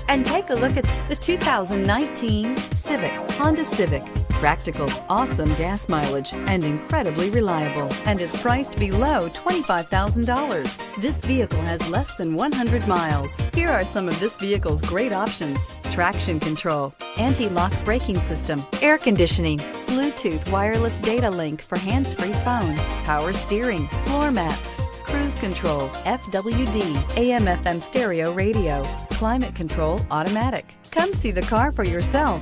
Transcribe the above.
and take a look at the 2019 Civic, Honda Civic. Practical, awesome gas mileage, and incredibly reliable, and is priced below $25,000. This vehicle has less than 100 miles. Here are some of this vehicle's great options: traction control, anti-lock braking system, air conditioning, Bluetooth wireless data link for hands-free phone, power steering, floor mats, cruise control, FWD, AM/FM stereo radio, climate control automatic. Come see the car for yourself.